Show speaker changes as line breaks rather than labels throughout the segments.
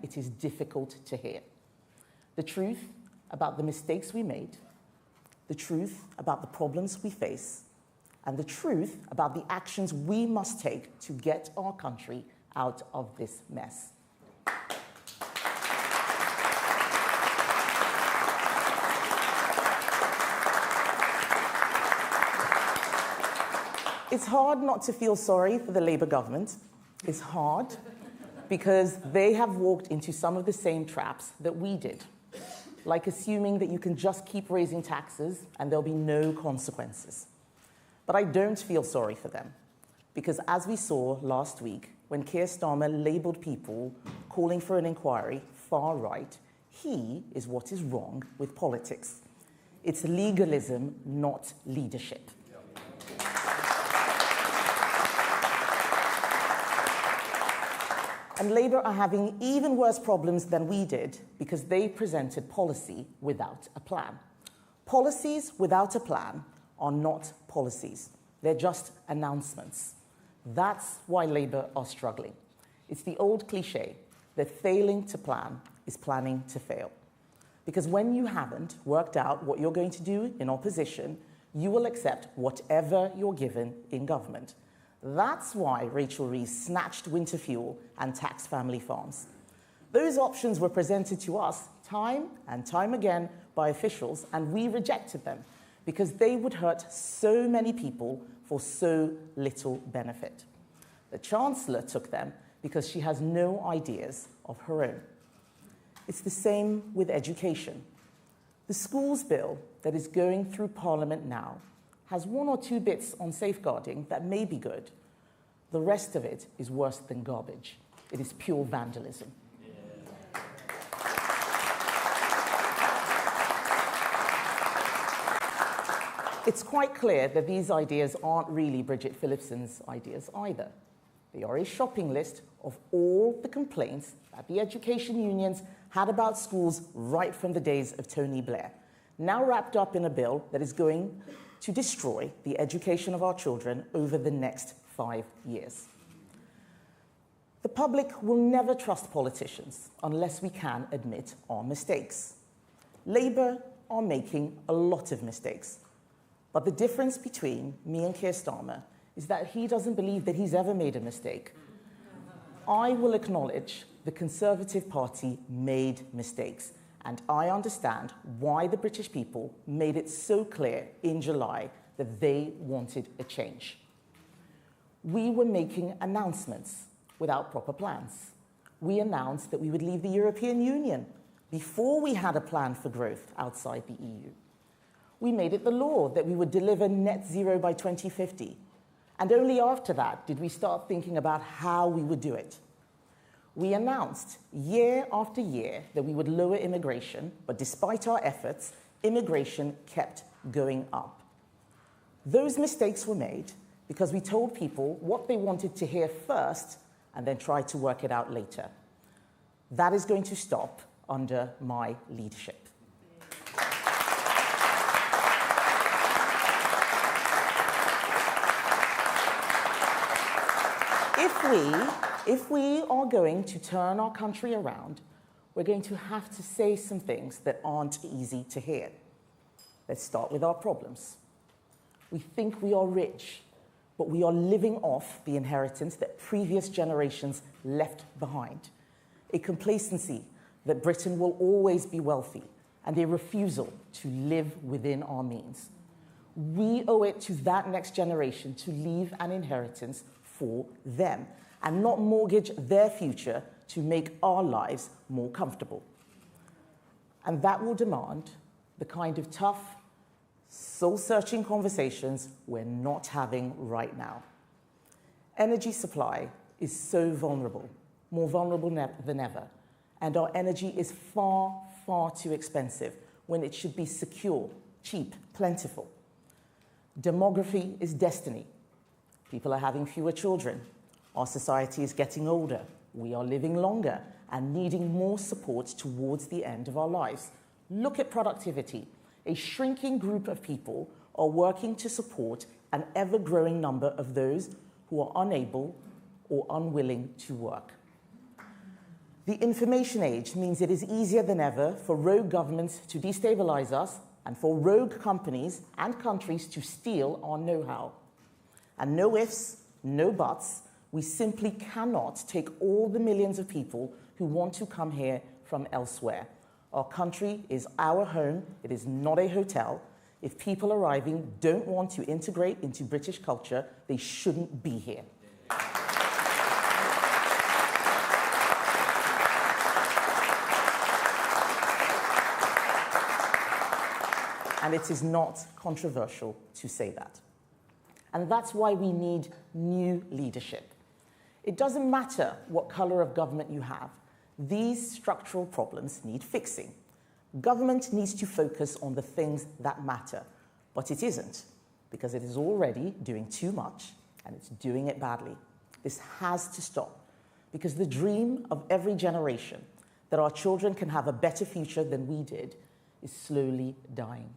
it is difficult to hear. The truth about the mistakes we made, the truth about the problems we face, and the truth about the actions we must take to get our country out of this mess. It's hard not to feel sorry for the Labour government. It's hard because they have walked into some of the same traps that we did, like assuming that you can just keep raising taxes and there'll be no consequences. But I don't feel sorry for them, because as we saw last week, when Keir Starmer labelled people calling for an inquiry far right, he is what is wrong with politics. It's legalism, not leadership. And Labour are having even worse problems than we did because they presented policy without a plan. Policies without a plan are not policies. They're just announcements. That's why Labour are struggling. It's the old cliche that failing to plan is planning to fail. Because when you haven't worked out what you're going to do in opposition, you will accept whatever you're given in government. That's why Rachel Reeves snatched winter fuel and taxed family farms. Those options were presented to us time and time again by officials, and we rejected them because they would hurt so many people for so little benefit. The Chancellor took them because she has no ideas of her own. It's the same with education. The schools bill that is going through Parliament now has one or two bits on safeguarding that may be good. The rest of it is worse than garbage. It is pure vandalism. It's quite clear that these ideas aren't really Bridget Phillipson's ideas either. They are a shopping list of all the complaints that the education unions had about schools right from the days of Tony Blair, now wrapped up in a bill that is going to destroy the education of our children over the next 5 years. The public will never trust politicians unless we can admit our mistakes. Labour are making a lot of mistakes, but the difference between me and Keir Starmer is that he doesn't believe that he's ever made a mistake. I will acknowledge the Conservative Party made mistakes, and I understand why the British people made it so clear in July that they wanted a change. We were making announcements without proper plans. We announced that we would leave the European Union before we had a plan for growth outside the EU. We made it the law that we would deliver net zero by 2050. And only after that did we start thinking about how we would do it. We announced year after year that we would lower immigration, but despite our efforts, immigration kept going up. Those mistakes were made because we told people what they wanted to hear first and then tried to work it out later. That is going to stop under my leadership. If we are going to turn our country around, we're going to have to say some things that aren't easy to hear. Let's start with our problems. We think we are rich, but we are living off the inheritance that previous generations left behind. A complacency that Britain will always be wealthy, and a refusal to live within our means. We owe it to that next generation to leave an inheritance for them, and not mortgage their future to make our lives more comfortable. And that will demand the kind of tough, soul-searching conversations we're not having right now. Energy supply is so vulnerable, more vulnerable than ever, and our energy is far, far too expensive when it should be secure, cheap, plentiful. Demography is destiny. People are having fewer children. Our society is getting older. We are living longer and needing more support towards the end of our lives. Look at productivity. A shrinking group of people are working to support an ever-growing number of those who are unable or unwilling to work. The information age means it is easier than ever for rogue governments to destabilize us and for rogue companies and countries to steal our know-how. And no ifs, no buts, we simply cannot take all the millions of people who want to come here from elsewhere. Our country is our home, it is not a hotel. If people arriving don't want to integrate into British culture, they shouldn't be here. And it is not controversial to say that. And that's why we need new leadership. It doesn't matter what color of government you have. These structural problems need fixing. Government needs to focus on the things that matter, but it isn't, because it is already doing too much and it's doing it badly. This has to stop, because the dream of every generation that our children can have a better future than we did is slowly dying.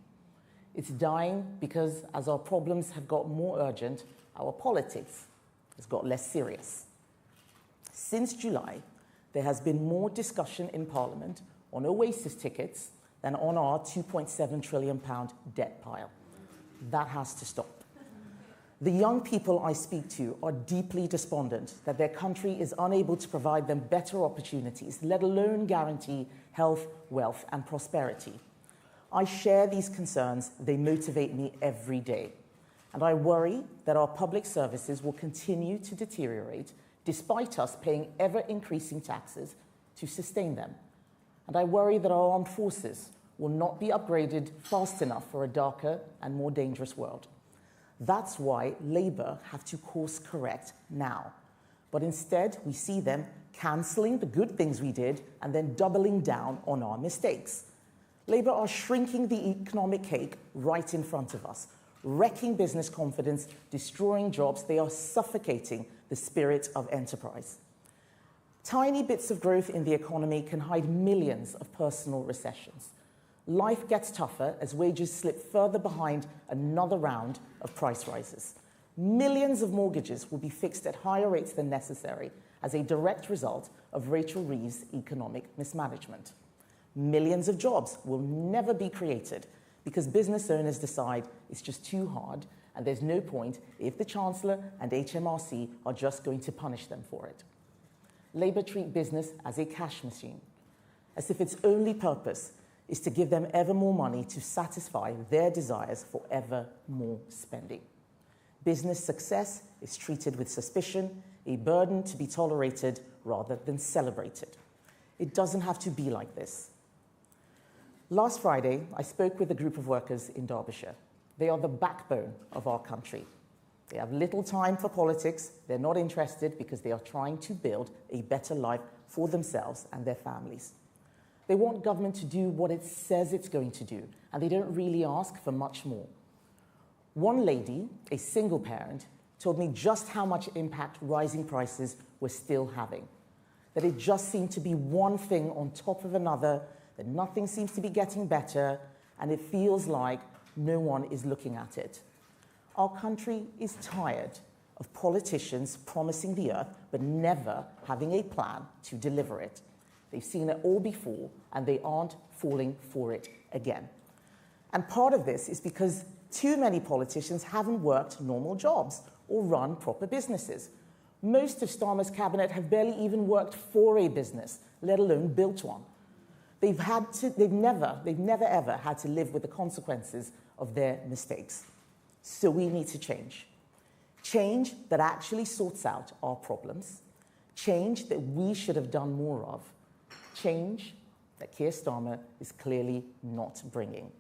It's dying because as our problems have got more urgent, our politics has got less serious. Since July, there has been more discussion in Parliament on Oasis tickets than on our £2.7 trillion debt pile. That has to stop. The young people I speak to are deeply despondent that their country is unable to provide them better opportunities, let alone guarantee health, wealth, and prosperity. I share these concerns. They motivate me every day. And I worry that our public services will continue to deteriorate despite us paying ever-increasing taxes to sustain them. And I worry that our armed forces will not be upgraded fast enough for a darker and more dangerous world. That's why Labour have to course correct now. But instead, we see them cancelling the good things we did and then doubling down on our mistakes. Labour are shrinking the economic cake right in front of us, wrecking business confidence, destroying jobs. They are suffocating the spirit of enterprise. Tiny bits of growth in the economy can hide millions of personal recessions. Life gets tougher as wages slip further behind another round of price rises. Millions of mortgages will be fixed at higher rates than necessary as a direct result of Rachel Reeves' economic mismanagement. Millions of jobs will never be created because business owners decide it's just too hard and there's no point if the Chancellor and HMRC are just going to punish them for it. Labour treat business as a cash machine, as if its only purpose is to give them ever more money to satisfy their desires for ever more spending. Business success is treated with suspicion, a burden to be tolerated rather than celebrated. It doesn't have to be like this. Last Friday, I spoke with a group of workers in Derbyshire. They are the backbone of our country. They have little time for politics. They're not interested because they are trying to build a better life for themselves and their families. They want government to do what it says it's going to do, and they don't really ask for much more. One lady, a single parent, told me just how much impact rising prices were still having, that it just seemed to be one thing on top of another, that nothing seems to be getting better, and it feels like no one is looking at it. Our country is tired of politicians promising the earth, but never having a plan to deliver it. They've seen it all before, and they aren't falling for it again. And part of this is because too many politicians haven't worked normal jobs or run proper businesses. Most of Starmer's cabinet have barely even worked for a business, let alone built one. They've never ever had to live with the consequences of their mistakes. So we need to change. Change that actually sorts out our problems. Change that we should have done more of. Change that Keir Starmer is clearly not bringing.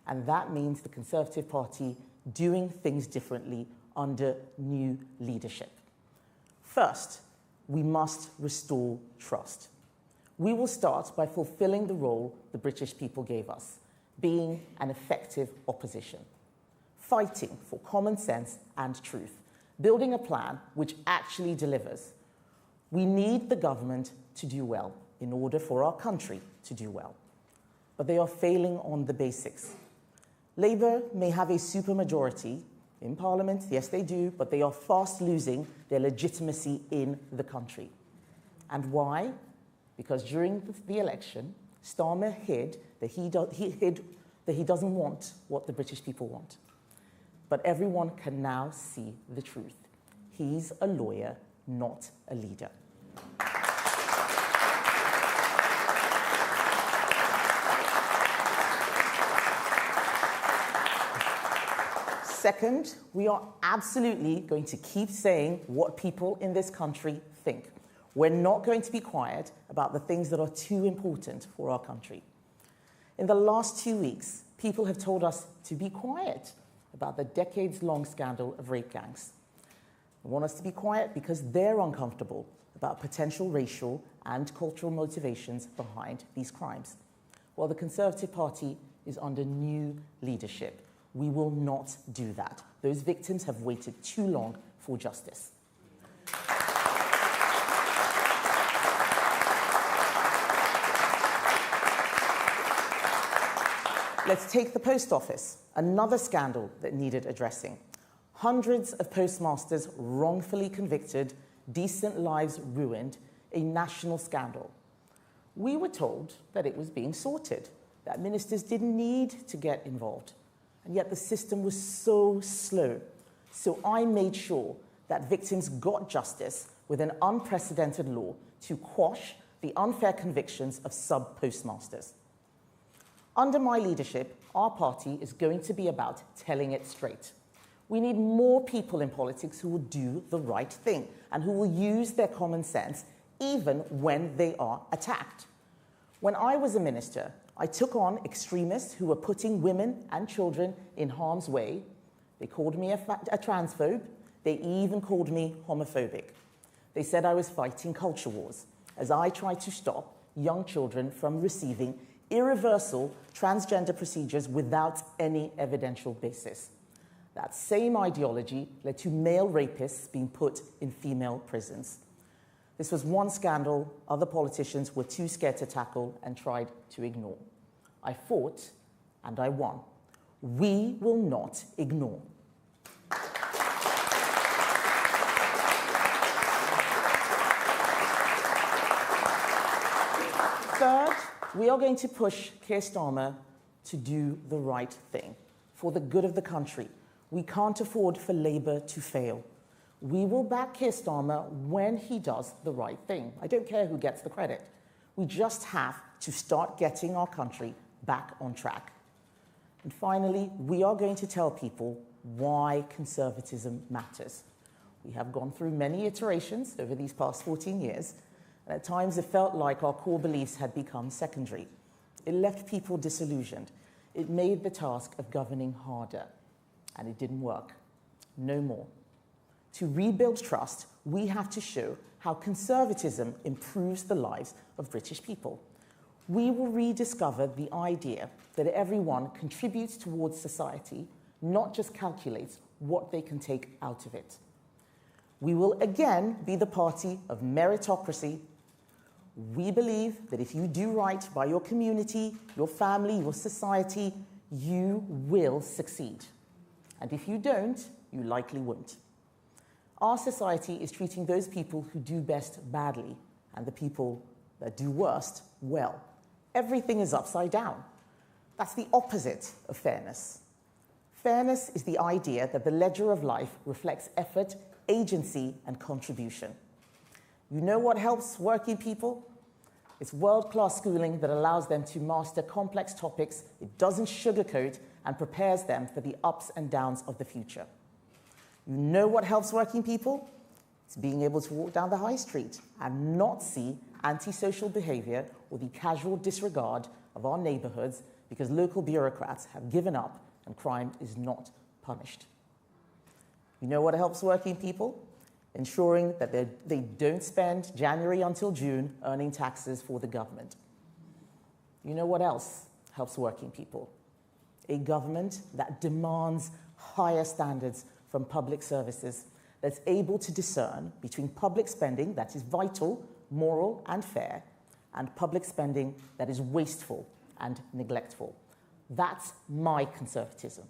And that means the Conservative Party doing things differently under new leadership. First, we must restore trust. We will start by fulfilling the role the British people gave us, being an effective opposition, fighting for common sense and truth, building a plan which actually delivers. We need the government to do well in order for our country to do well. But they are failing on the basics. Labour may have a supermajority in Parliament, yes they do, but they are fast losing their legitimacy in the country. And why? because during the election, Starmer hid that he doesn't want what the British people want. But everyone can now see the truth. He's a lawyer, not a leader. Second, we are absolutely going to keep saying what people in this country think. We're not going to be quiet about the things that are too important for our country. In the last 2 weeks, people have told us to be quiet about the decades-long scandal of rape gangs. They want us to be quiet because they're uncomfortable about potential racial and cultural motivations behind these crimes. While the Conservative Party is under new leadership, we will not do that. Those victims have waited too long for justice. Let's take the post office, another scandal that needed addressing. Hundreds of postmasters wrongfully convicted, decent lives ruined, a national scandal. We were told that it was being sorted, that ministers didn't need to get involved. And yet the system was so slow. So I made sure that victims got justice with an unprecedented law to quash the unfair convictions of sub-postmasters. Under my leadership, our party is going to be about telling it straight. We need more people in politics who will do the right thing and who will use their common sense even when they are attacked. When I was a minister, I took on extremists who were putting women and children in harm's way. They called me a transphobe. They even called me homophobic. They said I was fighting culture wars as I tried to stop young children from receiving irreversible transgender procedures without any evidential basis. That same ideology led to male rapists being put in female prisons. This was one scandal other politicians were too scared to tackle and tried to ignore. I fought and I won. We will not ignore. Third, we are going to push Keir Starmer to do the right thing for the good of the country. We can't afford for Labour to fail. We will back Keir Starmer when he does the right thing. I don't care who gets the credit. We just have to start getting our country back on track. And finally, we are going to tell people why conservatism matters. We have gone through many iterations over these past 14 years, and at times it felt like our core beliefs had become secondary. It left people disillusioned. It made the task of governing harder, and it didn't work. No more. To rebuild trust, we have to show how conservatism improves the lives of British people. We will rediscover the idea that everyone contributes towards society, not just calculates what they can take out of it. We will again be the party of meritocracy. We believe that if you do right by your community, your family, your society, you will succeed. And if you don't, you likely won't. Our society is treating those people who do best badly and the people that do worst well. Everything is upside down. That's the opposite of fairness. Fairness is the idea that the ledger of life reflects effort, agency, and contribution. You know what helps working people? It's world-class schooling that allows them to master complex topics, it doesn't sugarcoat, and prepares them for the ups and downs of the future. You know what helps working people? It's being able to walk down the high street and not see antisocial behavior or the casual disregard of our neighborhoods because local bureaucrats have given up and crime is not punished. You know what helps working people? Ensuring that they don't spend January until June earning taxes for the government. You know what else helps working people? A government that demands higher standards from public services, that's able to discern between public spending that is vital, moral, and fair, and public spending that is wasteful and neglectful. That's my conservatism.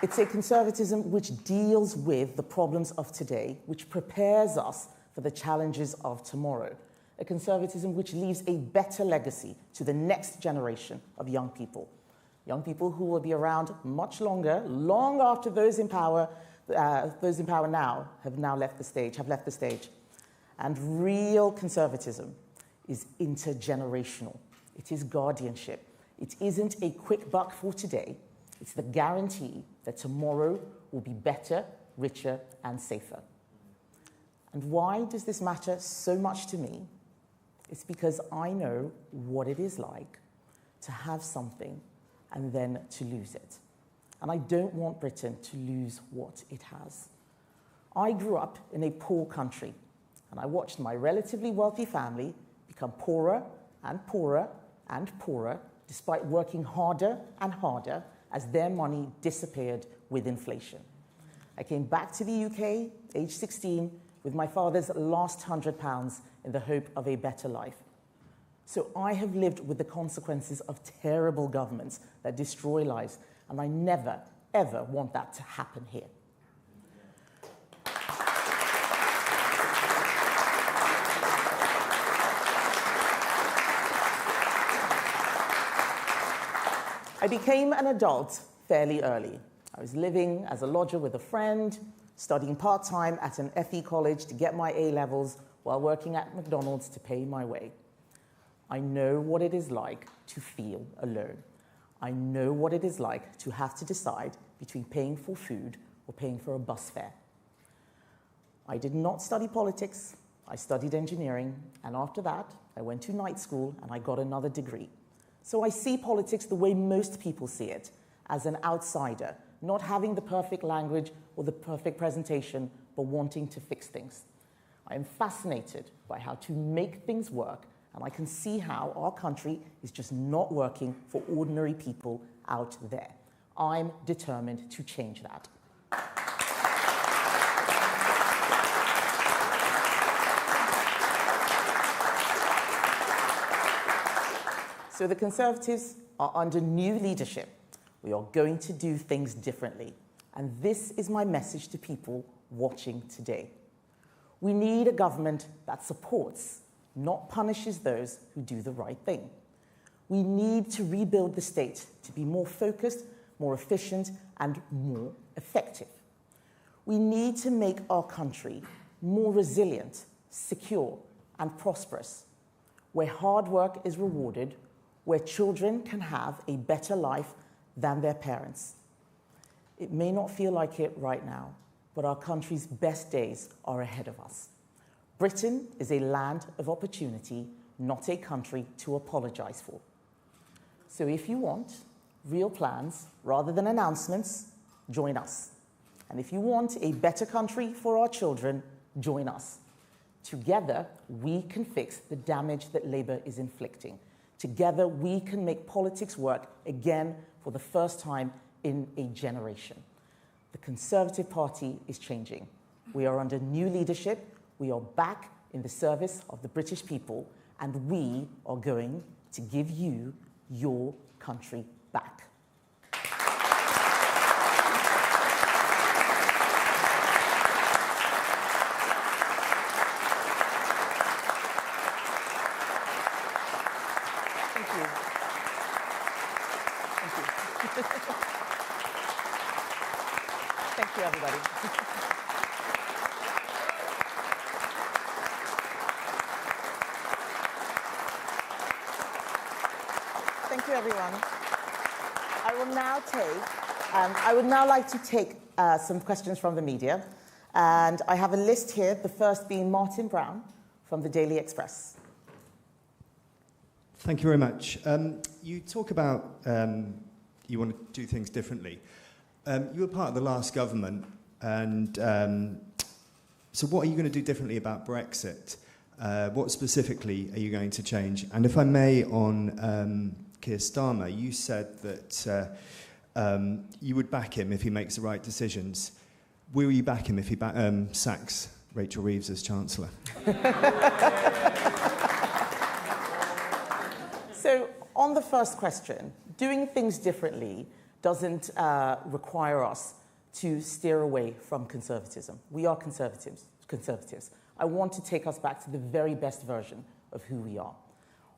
It's a conservatism which deals with the problems of today, which prepares us for the challenges of tomorrow. A conservatism which leaves a better legacy to the next generation of young people who will be around much longer, long after those in power now have left the stage. And real conservatism is intergenerational. It is guardianship. It isn't a quick buck for today. It's the guarantee that tomorrow will be better, richer, and safer. And why does this matter so much to me? It's because I know what it is like to have something and then to lose it. And I don't want Britain to lose what it has. I grew up in a poor country, and I watched my relatively wealthy family become poorer and poorer and poorer, despite working harder and harder as their money disappeared with inflation. I came back to the UK, age 16, with my father's last £100 in the hope of a better life. So I have lived with the consequences of terrible governments that destroy lives, and I never, ever want that to happen here. I became an adult fairly early. I was living as a lodger with a friend, studying part-time at an FE college to get my A-levels while working at McDonald's to pay my way. I know what it is like to feel alone. I know what it is like to have to decide between paying for food or paying for a bus fare. I did not study politics. I studied engineering, and after that, I went to night school and I got another degree. So I see politics the way most people see it, as an outsider, not having the perfect language or the perfect presentation, but wanting to fix things. I am fascinated by how to make things work, and I can see how our country is just not working for ordinary people out there. I'm determined to change that. So the Conservatives are under new leadership. We are going to do things differently. And this is my message to people watching today. We need a government that supports, not punishes those who do the right thing. We need to rebuild the state to be more focused, more efficient, and more effective. We need to make our country more resilient, secure, and prosperous, where hard work is rewarded, where children can have a better life than their parents. It may not feel like it right now, but our country's best days are ahead of us. Britain is a land of opportunity, not a country to apologize for. So if you want real plans rather than announcements, join us. And if you want a better country for our children, join us. Together, we can fix the damage that Labour is inflicting. Together, we can make politics work again for the first time in a generation. The Conservative Party is changing. We are under new leadership. We are back in the service of the British people, and we are going to give you your country back. Thank you, everybody. Thank you, everyone. I would now like to take some questions from the media. And I have a list here, the first being Martin Brown from the Daily Express.
Thank you very much. You talk about you want to do things differently. You were part of the last government, and so what are you going to do differently about Brexit? What specifically are you going to change? And if I may, on Keir Starmer, you said that you would back him if he makes the right decisions. Will you back him if he sacks Rachel Reeves as Chancellor?
So, on the first question, doing things differently doesn't require us to steer away from conservatism. We are conservatives. I want to take us back to the very best version of who we are.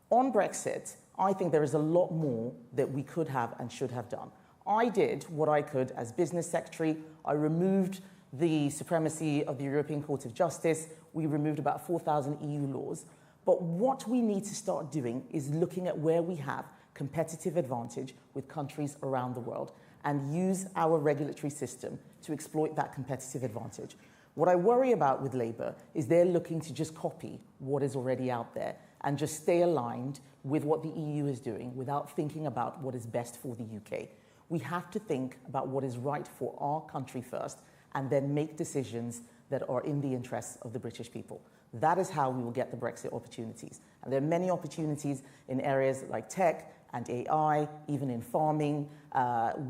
On Brexit, I think there is a lot more that we could have and should have done. I did what I could as business secretary. I removed the supremacy of the European Court of Justice. We removed about 4,000 EU laws. But what we need to start doing is looking at where we have competitive advantage with countries around the world and use our regulatory system to exploit that competitive advantage. What I worry about with Labour is they're looking to just copy what is already out there and just stay aligned with what the EU is doing without thinking about what is best for the UK. We have to think about what is right for our country first and then make decisions that are in the interests of the British people. That is how we will get the Brexit opportunities. And there are many opportunities in areas like tech and AI, even in farming,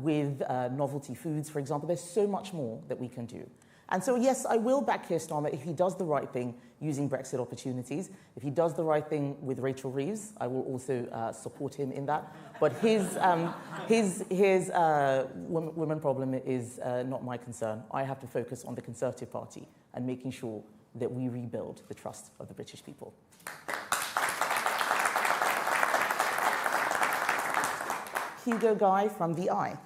with novelty foods, for example. There's so much more that we can do. And so, yes, I will back Keir Starmer if he does the right thing using Brexit opportunities. If he does the right thing with Rachel Reeves, I will also support him in that. But his women problem is not my concern. I have to focus on the Conservative Party and making sure that we rebuild the trust of the British people. Hugo Guy from the Eye.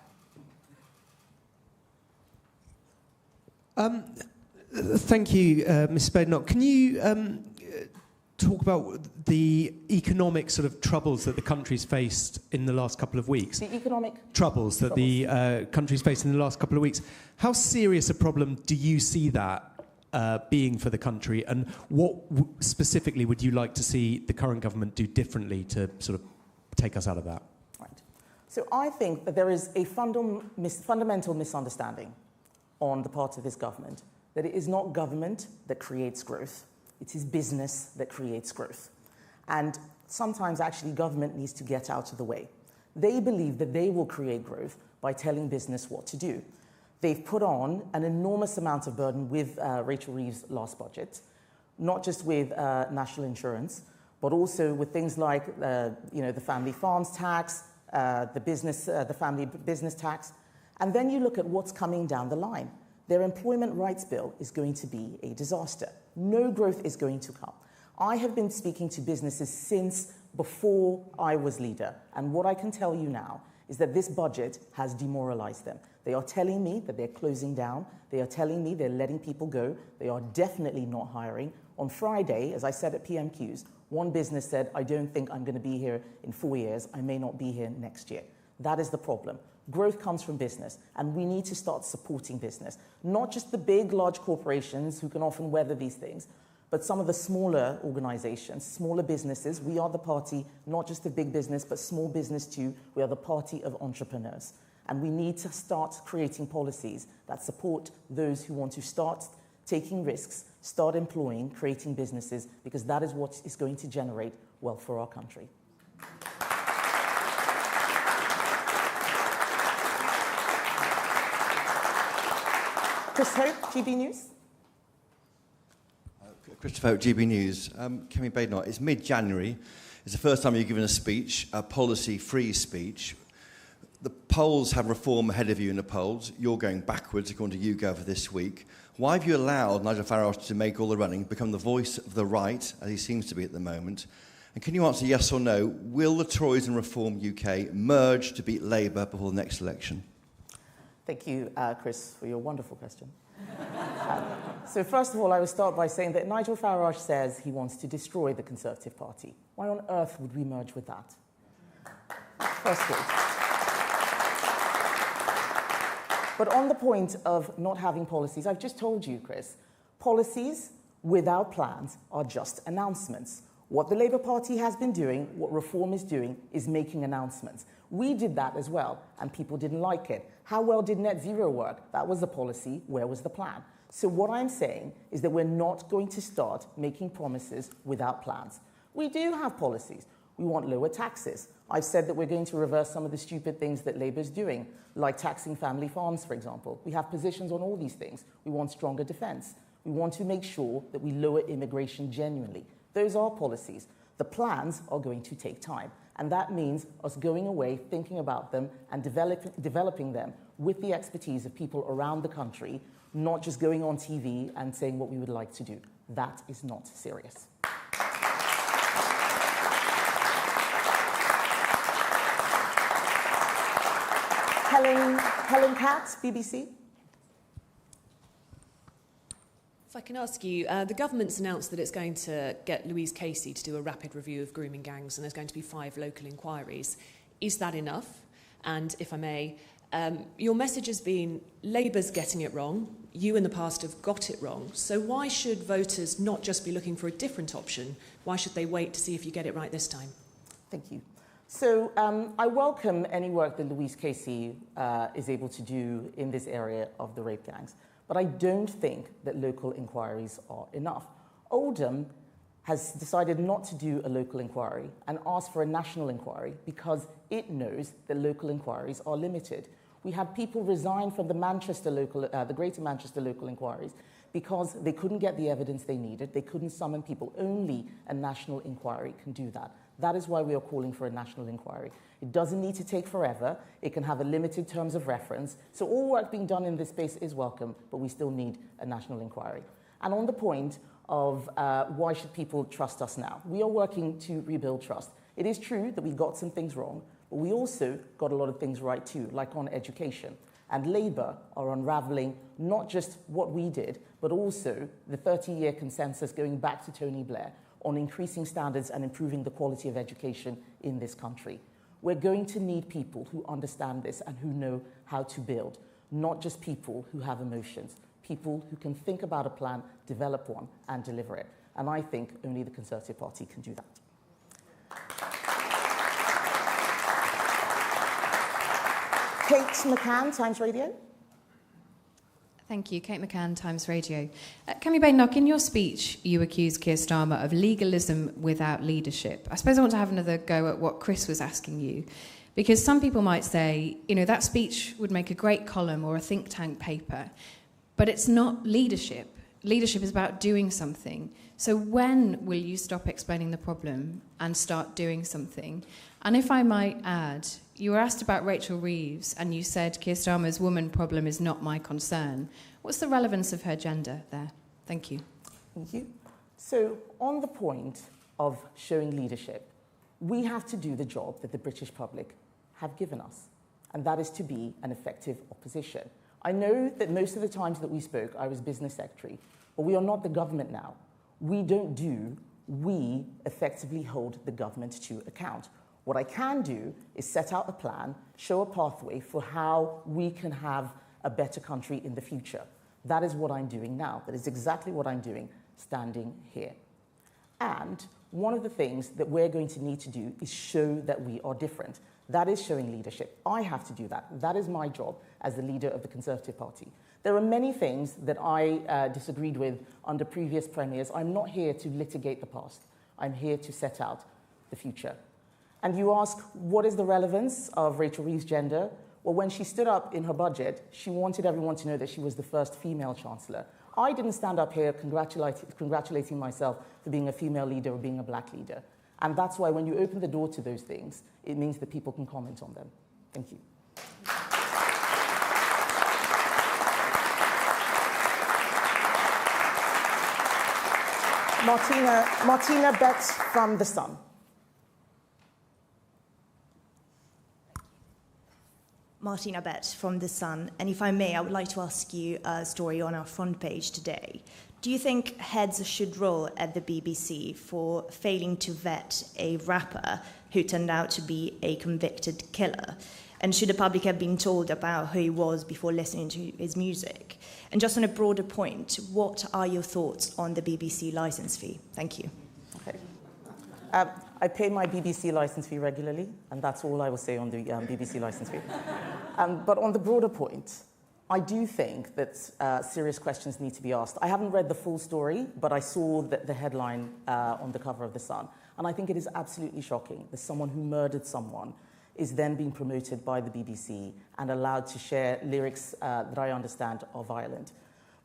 Thank you, Ms. Badenoch. Can you talk about the economic sort of troubles that the country's faced in the last couple of weeks?
The economic
troubles that the country's faced in the last couple of weeks. How serious a problem do you see that being for the country, and what specifically would you like to see the current government do differently to sort of take us out of that?
Right. So I think that there is a fundamental misunderstanding on the part of this government that it is not government that creates growth. It is business that creates growth. And sometimes actually government needs to get out of the way. They believe that they will create growth by telling business what to do. They've put on an enormous amount of burden with Rachel Reeves' last budget, not just with national insurance, but also with things like the family farms tax, the family business tax. And then you look at what's coming down the line. Their employment rights bill is going to be a disaster. No growth is going to come. I have been speaking to businesses since before I was leader. And what I can tell you now is that this budget has demoralized them. They are telling me that they're closing down. They are telling me they're letting people go. They are definitely not hiring. On Friday, as I said at PMQs, one business said, I don't think I'm going to be here in 4 years. I may not be here next year. That is the problem. Growth comes from business, and we need to start supporting business. Not just the big, large corporations who can often weather these things, but some of the smaller organizations, smaller businesses. We are the party, not just of big business, but small business too. We are the party of entrepreneurs. And we need to start creating policies that support those who want to start taking risks, start employing, creating businesses, because that is what is going to generate wealth for our country. Chris Hope, GB News.
Christopher Hope, GB News. Kemi Badenoch, it's mid-January. It's the first time you've given a speech, a policy-free speech. The polls have reform ahead of you in the polls. You're going backwards, according to YouGov for this week. Why have you allowed Nigel Farage to make all the running, become the voice of the right, as he seems to be at the moment? And can you answer yes or no? Will the Tories and Reform UK merge to beat Labour before the next election?
Thank you, Chris, for your wonderful question. So first of all, I will start by saying that Nigel Farage says he wants to destroy the Conservative Party. Why on earth would we merge with that? First of all. But on the point of not having policies, I've just told you, Chris, policies without plans are just announcements. What the Labour Party has been doing, what Reform is doing, is making announcements. We did that as well, and people didn't like it. How well did net zero work? That was the policy. Where was the plan? So what I'm saying is that we're not going to start making promises without plans. We do have policies. We want lower taxes. I've said that we're going to reverse some of the stupid things that Labour's doing, like taxing family farms, for example. We have positions on all these things. We want stronger defence. We want to make sure that we lower immigration genuinely. Those are policies. The plans are going to take time. And that means us going away, thinking about them, and developing them with the expertise of people around the country, not just going on TV and saying what we would like to do. That is not serious. Helen Katz, BBC.
If I can ask you, the government's announced that it's going to get Louise Casey to do a rapid review of grooming gangs, and there's going to be 5 local inquiries. Is that enough? And if I may, your message has been Labour's getting it wrong, you in the past have got it wrong, so why should voters not just be looking for a different option? Why should they wait to see if you get it right this time?
Thank you. So I welcome any work that Louise Casey is able to do in this area of the rape gangs. But I don't think that local inquiries are enough. Oldham has decided not to do a local inquiry and asked for a national inquiry because it knows that local inquiries are limited. We had people resign from the Greater Manchester local inquiries because they couldn't get the evidence they needed. They couldn't summon people. Only a national inquiry can do that. That is why we are calling for a national inquiry. It doesn't need to take forever. It can have a limited terms of reference. So all work being done in this space is welcome, but we still need a national inquiry. And on the point of why should people trust us now, we are working to rebuild trust. It is true that we got some things wrong, but we also got a lot of things right too, like on education. And Labour are unravelling not just what we did, but also the 30-year consensus going back to Tony Blair on increasing standards and improving the quality of education in this country. We're going to need people who understand this and who know how to build, not just people who have emotions, people who can think about a plan, develop one, and deliver it. And I think only the Conservative Party can do that. Kate McCann, Times Radio.
Thank you. Kate McCann, Times Radio. Kemi Badenoch, in your speech, you accused Keir Starmer of legalism without leadership. I suppose I want to have another go at what Chris was asking you, because some people might say, you know, that speech would make a great column or a think tank paper, but it's not leadership. Leadership is about doing something. So when will you stop explaining the problem and start doing something? And if I might add, you were asked about Rachel Reeves and you said Keir Starmer's woman problem is not my concern. What's the relevance of her gender there? Thank you.
Thank you. So on the point of showing leadership, we have to do the job that the British public have given us, and that is to be an effective opposition. I know that most of the times that we spoke, I was business secretary, but we are not the government now. We don't do, we effectively hold the government to account. What I can do is set out a plan, show a pathway for how we can have a better country in the future. That is what I'm doing now. That is exactly what I'm doing standing here. And one of the things that we're going to need to do is show that we are different. That is showing leadership. I have to do that. That is my job as the leader of the Conservative Party. There are many things that I disagreed with under previous premiers. I'm not here to litigate the past. I'm here to set out the future. And you ask, what is the relevance of Rachel Reeves' gender? Well, when she stood up in her budget, she wanted everyone to know that she was the first female chancellor. I didn't stand up here congratulating myself for being a female leader or being a black leader. And that's why when you open the door to those things, it means that people can comment on them. Thank you. Martina Betts from The Sun.
Martina Betts from The Sun, and if I may, I would like to ask you a story on our front page today. Do you think heads should roll at the BBC for failing to vet a rapper who turned out to be a convicted killer? And should the public have been told about who he was before listening to his music? And just on a broader point, what are your thoughts on the BBC licence fee? Thank you.
Okay. I pay my BBC licence fee regularly, and that's all I will say on the BBC licence fee. But on the broader point, I do think that serious questions need to be asked. I haven't read the full story, but I saw the headline on the cover of The Sun, and I think it is absolutely shocking that someone who murdered someone is then being promoted by the BBC and allowed to share lyrics that I understand are violent.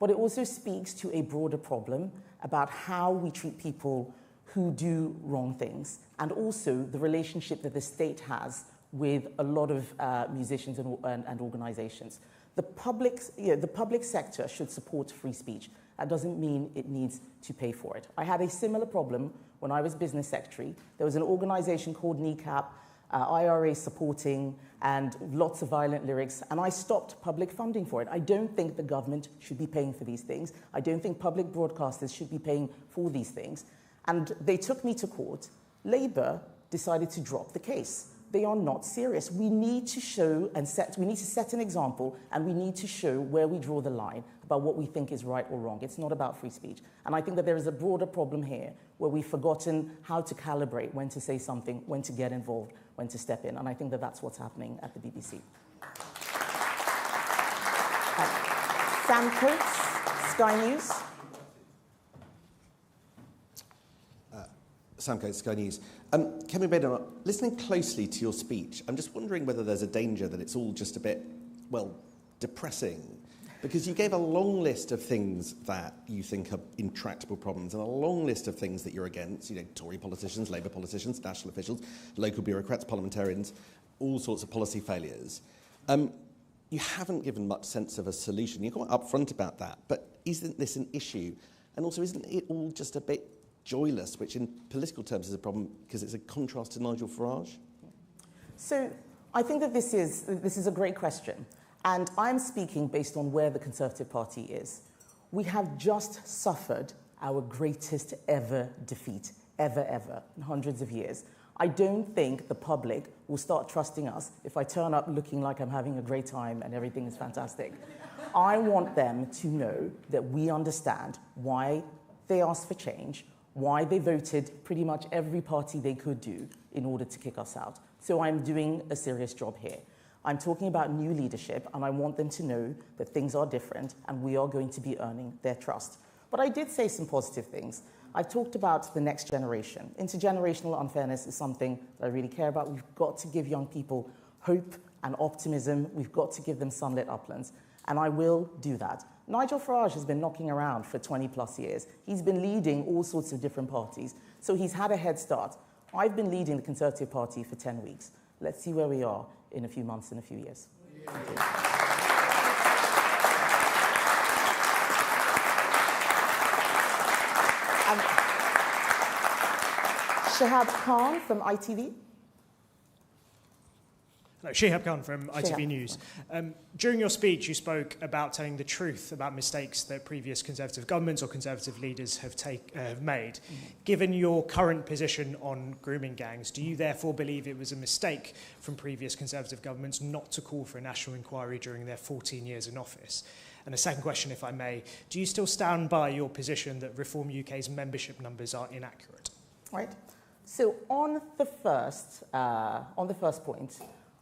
But it also speaks to a broader problem about how we treat people who do wrong things, and also the relationship that the state has with a lot of musicians and organizations. The public sector should support free speech. That doesn't mean it needs to pay for it. I had a similar problem when I was business secretary. There was an organization called NECAP, IRA supporting, and lots of violent lyrics, and I stopped public funding for it. I don't think the government should be paying for these things. I don't think public broadcasters should be paying for these things. And they took me to court. Labour decided to drop the case. They are not serious. We need to show and we need to set an example, and we need to show where we draw the line about what we think is right or wrong. It's not about free speech. And I think that there is a broader problem here where we've forgotten how to calibrate when to say something, when to get involved, when to step in. And I think that that's what's happening at the BBC. Sam Coates, Sky News.
Sam Coates, Sky News. Kemi Badenoch, listening closely to your speech, I'm just wondering whether there's a danger that it's all just a bit, well, depressing. Because you gave a long list of things that you think are intractable problems and a long list of things that you're against, Tory politicians, Labour politicians, national officials, local bureaucrats, parliamentarians, all sorts of policy failures. You haven't given much sense of a solution. You're quite upfront about that. But isn't this an issue? And also, isn't it all just a bit joyless, which in political terms is a problem because it's a contrast to Nigel Farage?
So I think that this is a great question. And I'm speaking based on where the Conservative Party is. We have just suffered our greatest ever defeat, ever, in hundreds of years. I don't think the public will start trusting us if I turn up looking like I'm having a great time and everything is fantastic. I want them to know that we understand why they asked for change, why they voted pretty much every party they could do in order to kick us out. So I'm doing a serious job here. I'm talking about new leadership, and I want them to know that things are different and we are going to be earning their trust. But I did say some positive things. I've talked about the next generation. Intergenerational unfairness is something that I really care about. We've got to give young people hope and optimism. We've got to give them sunlit uplands, and I will do that. Nigel Farage has been knocking around for 20 plus years. He's been leading all sorts of different parties, so he's had a head start. I've been leading the Conservative Party for 10 weeks. Let's see where we are in a few months, in a few years. Thank you. Shahab Khan from ITV.
Hello, Shihab Khan from ITV News. During your speech, you spoke about telling the truth about mistakes that previous Conservative governments or Conservative leaders have made. Mm-hmm. Given your current position on grooming gangs, do you therefore believe it was a mistake from previous Conservative governments not to call for a national inquiry during their 14 years in office? And a second question, if I may, do you still stand by your position that Reform UK's membership numbers are inaccurate?
Right. So on the first point,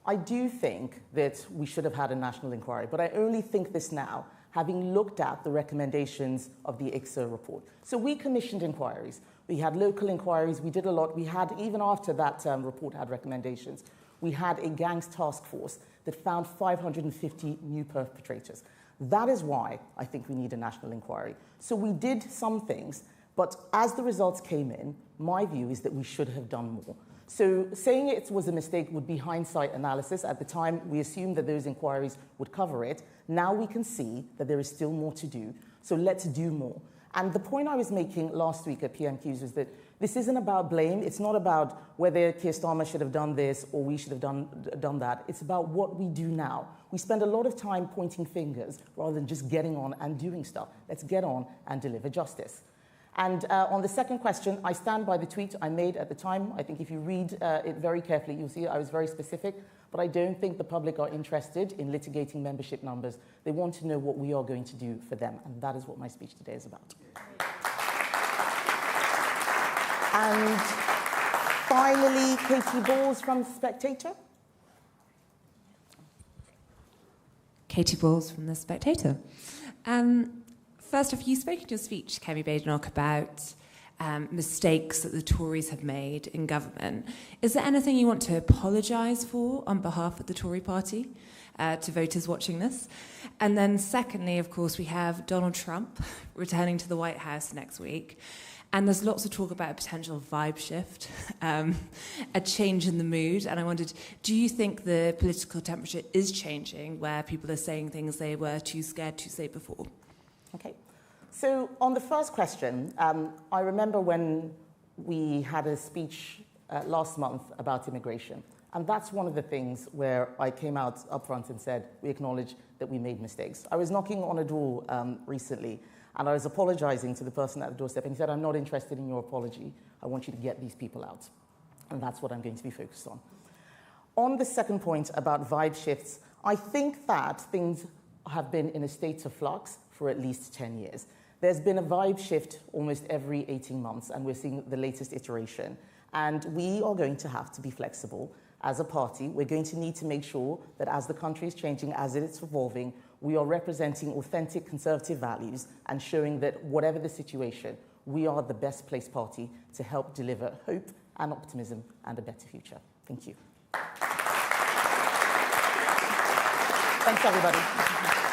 I do think that we should have had a national inquiry, but I only think this now, having looked at the recommendations of the ICSA report. So we commissioned inquiries. We had local inquiries. We did a lot. We had, even after that report had recommendations, we had a gangs task force that found 550 new perpetrators. That is why I think we need a national inquiry. So we did some things, but as the results came in, my view is that we should have done more. So saying it was a mistake would be hindsight analysis. At the time, we assumed that those inquiries would cover it. Now we can see that there is still more to do. So let's do more. And the point I was making last week at PMQs is that this isn't about blame. It's not about whether Keir Starmer should have done this or we should have done that. It's about what we do now. We spend a lot of time pointing fingers rather than just getting on and doing stuff. Let's get on and deliver justice. And on the second question, I stand by the tweet I made at the time. I think if you read it very carefully, you'll see I was very specific. But I don't think the public are interested in litigating membership numbers. They want to know what we are going to do for them. And that is what my speech today is about. And finally, Katie Balls from Spectator.
Katie Balls from The Spectator. First off, you spoke in your speech, Kemi Badenoch, about mistakes that the Tories have made in government. Is there anything you want to apologise for on behalf of the Tory party? to voters watching this. And then secondly, of course, we have Donald Trump returning to the White House next week. And there's lots of talk about a potential vibe shift, a change in the mood. And I wondered, do you think the political temperature is changing where people are saying things they were too scared to say before?
Okay. So on the first question, I remember when we had a speech last month about immigration. And that's one of the things where I came out up front and said, we acknowledge that we made mistakes. I was knocking on a door recently, and I was apologizing to the person at the doorstep, and he said, I'm not interested in your apology. I want you to get these people out. And that's what I'm going to be focused on. On the second point about vibe shifts, I think that things have been in a state of flux for at least 10 years. There's been a vibe shift almost every 18 months, and we're seeing the latest iteration. And we are going to have to be flexible as a party. We're going to need to make sure that as the country is changing, as it's evolving, we are representing authentic conservative values and showing that whatever the situation, we are the best placed party to help deliver hope and optimism and a better future. Thank you. Thanks, everybody.